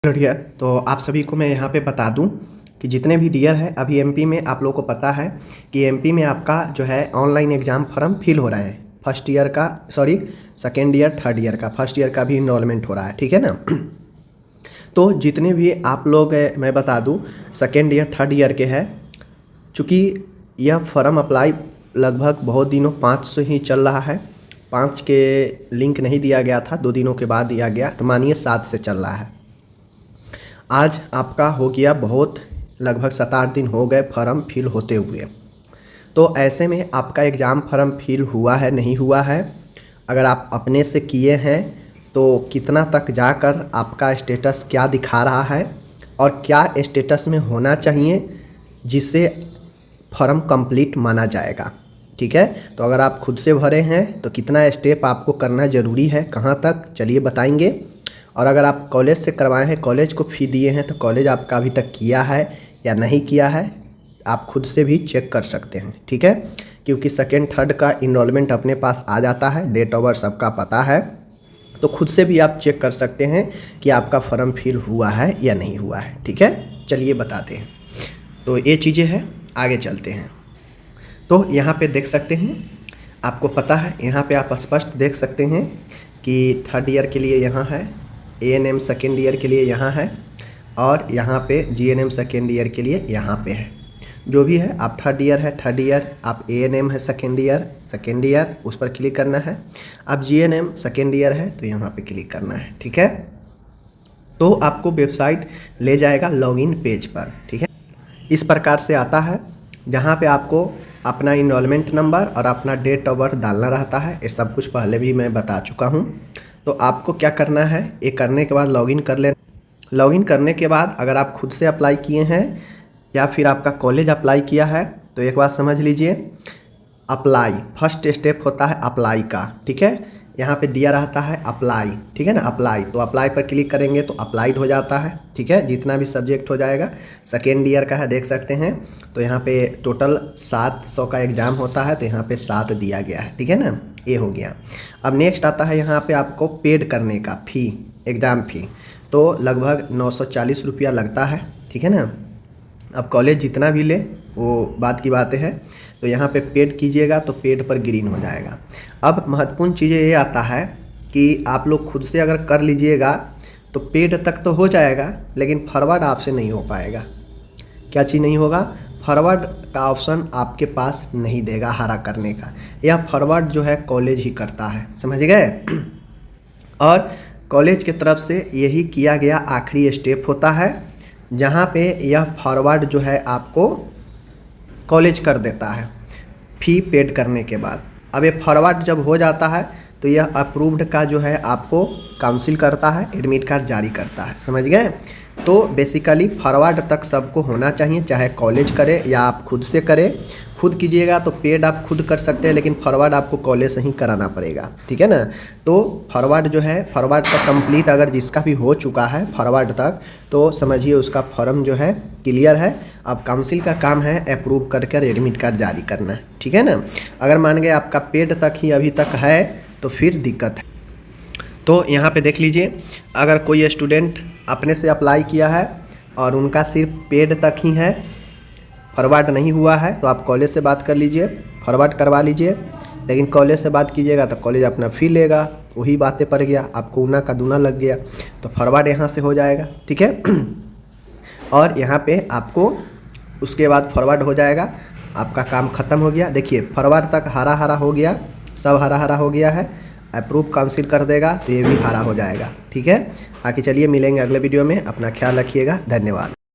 Dear, तो आप सभी को मैं यहाँ पे बता दूं कि जितने भी डियर है अभी एमपी में आप लोगों को पता है कि एमपी में आपका जो है ऑनलाइन एग्ज़ाम फॉर्म फिल हो रहा है। फर्स्ट ईयर का सेकेंड ईयर थर्ड ईयर का फर्स्ट ईयर का भी इनरोलमेंट हो रहा है, ठीक है ना। तो जितने भी आप लोग मैं बता दूं सेकेंड ईयर थर्ड ईयर के हैं, चूँकि यह फॉर्म अप्लाई लगभग बहुत दिनों 5 से ही चल रहा है। 5 के लिंक नहीं दिया गया था, 2 दिनों के बाद दिया गया, तो मानिए 7 से चल रहा है। आज आपका हो गया बहुत लगभग 7-8 दिन हो गए फॉर्म फिल होते हुए। तो ऐसे में आपका एग्ज़ाम फॉर्म फिल हुआ है नहीं हुआ है, अगर आप अपने से किए हैं तो कितना तक जाकर आपका स्टेटस क्या दिखा रहा है और क्या स्टेटस में होना चाहिए जिससे फॉर्म कंप्लीट माना जाएगा, ठीक है। तो अगर आप खुद से भरे हैं तो कितना स्टेप आपको करना ज़रूरी है, कहाँ तक, चलिए बताएंगे। और अगर आप कॉलेज से करवाए हैं, कॉलेज को फ़ी दिए हैं, तो कॉलेज आपका अभी तक किया है या नहीं किया है आप खुद से भी चेक कर सकते हैं, ठीक है। क्योंकि सेकेंड थर्ड का इनरोलमेंट अपने पास आ जाता है, डेट ऑफ बर्थ सबका पता है, तो खुद से भी आप चेक कर सकते हैं कि आपका फॉर्म फिल हुआ है या नहीं हुआ है, ठीक है। चलिए बताते हैं। तो ये चीज़ें हैं, आगे चलते हैं। तो यहाँ पे देख सकते हैं, आपको पता है, यहाँ पे आप स्पष्ट देख सकते हैं कि थर्ड ईयर के लिए यहाँ है, एएनएम सेकेंड ईयर के लिए यहाँ है, और यहाँ पे जीएनएम सेकेंड ईयर के लिए यहाँ पे है। जो भी है, आप थर्ड ईयर है थर्ड ईयर, आप एएनएम है सेकेंड ईयर उस पर क्लिक करना है। आप जीएनएम सेकेंड ईयर है तो यहाँ पे क्लिक करना है, ठीक है। तो आपको वेबसाइट ले जाएगा लॉगिन पेज पर, ठीक है। इस प्रकार से आता है, जहाँ पे आपको अपना इनरोलमेंट नंबर और अपना डेट ऑफ बर्थ डालना रहता है। ये सब कुछ पहले भी मैं बता चुका हूँ। तो आपको क्या करना है, ये करने के बाद लॉगिन कर लेना। लॉगिन करने के बाद अगर आप खुद से अप्लाई किए हैं या फिर आपका कॉलेज अप्लाई किया है तो एक बात समझ लीजिए, अप्लाई फर्स्ट स्टेप होता है अप्लाई का, ठीक है। यहाँ पे दिया रहता है अप्लाई, ठीक है ना, अप्लाई। तो अप्लाई पर क्लिक करेंगे तो अप्लाइड हो जाता है, ठीक है। जितना भी सब्जेक्ट हो जाएगा, सेकेंड ईयर का है, देख सकते हैं। तो यहाँ पे टोटल 700 का एग्ज़ाम होता है, तो यहाँ पे 7 दिया गया है, ठीक है ना। ये हो गया। अब नेक्स्ट आता है यहाँ पे आपको पेड करने का फ़ी, एग्ज़ाम फ़ी। तो लगभग 940 रुपया लगता है, ठीक है ना। अब कॉलेज जितना भी ले वो बात की बातें हैं। तो यहाँ पे पेड कीजिएगा तो पेड पर ग्रीन हो जाएगा। अब महत्वपूर्ण चीज़ें ये आता है कि आप लोग खुद से अगर कर लीजिएगा तो पेड तक तो हो जाएगा, लेकिन फॉरवर्ड आपसे नहीं हो पाएगा। क्या चीज़ नहीं होगा, फॉरवर्ड का ऑप्शन आपके पास नहीं देगा हरा करने का। यह फॉरवर्ड जो है कॉलेज ही करता है, समझ गए। और कॉलेज की तरफ से यही किया गया आखिरी स्टेप होता है, जहाँ पे यह फॉरवर्ड जो है आपको कॉलेज कर देता है फ़ी पेड करने के बाद। अब ये फॉरवर्ड जब हो जाता है तो यह अप्रूव्ड का जो है आपको काउंसिल करता है, एडमिट कार्ड जारी करता है, समझ गए। तो बेसिकली फॉरवर्ड तक सबको होना चाहिए, चाहे कॉलेज करे या आप खुद से करें। खुद कीजिएगा तो पेड आप खुद कर सकते हैं, लेकिन फॉरवर्ड आपको कॉलेज से ही कराना पड़ेगा, ठीक है ना। तो फॉरवर्ड जो है, फॉरवर्ड का कंप्लीट अगर जिसका भी हो चुका है फॉरवर्ड तक, तो समझिए उसका फॉर्म जो है क्लियर है। अब काउंसिल का काम है अप्रूव करके एडमिट कार्ड जारी करना, ठीक है ना। अगर मान गए आपका पेड तक ही अभी तक है तो फिर दिक्कत है। तो यहाँ पे देख लीजिए, अगर कोई स्टूडेंट अपने से अप्लाई किया है और उनका सिर्फ पेड तक ही है, फॉरवर्ड नहीं हुआ है, तो आप कॉलेज से बात कर लीजिए, फॉरवर्ड करवा लीजिए। लेकिन कॉलेज से बात कीजिएगा तो कॉलेज अपना फ़ी लेगा, वही बातें पड़ गया, आपको ऊना का दूना लग गया। तो फॉरवर्ड यहाँ से हो जाएगा, ठीक है। और यहाँ पे आपको उसके बाद फॉरवर्ड हो जाएगा, आपका काम ख़त्म हो गया। देखिए फॉरवर्ड तक हरा हरा हो गया, सब हरा हरा हो गया है। अप्रूव काउंसिल कर देगा तो ये भी हरा हो जाएगा, ठीक है। आगे चलिए मिलेंगे अगले वीडियो में। अपना ख्याल रखिएगा, धन्यवाद।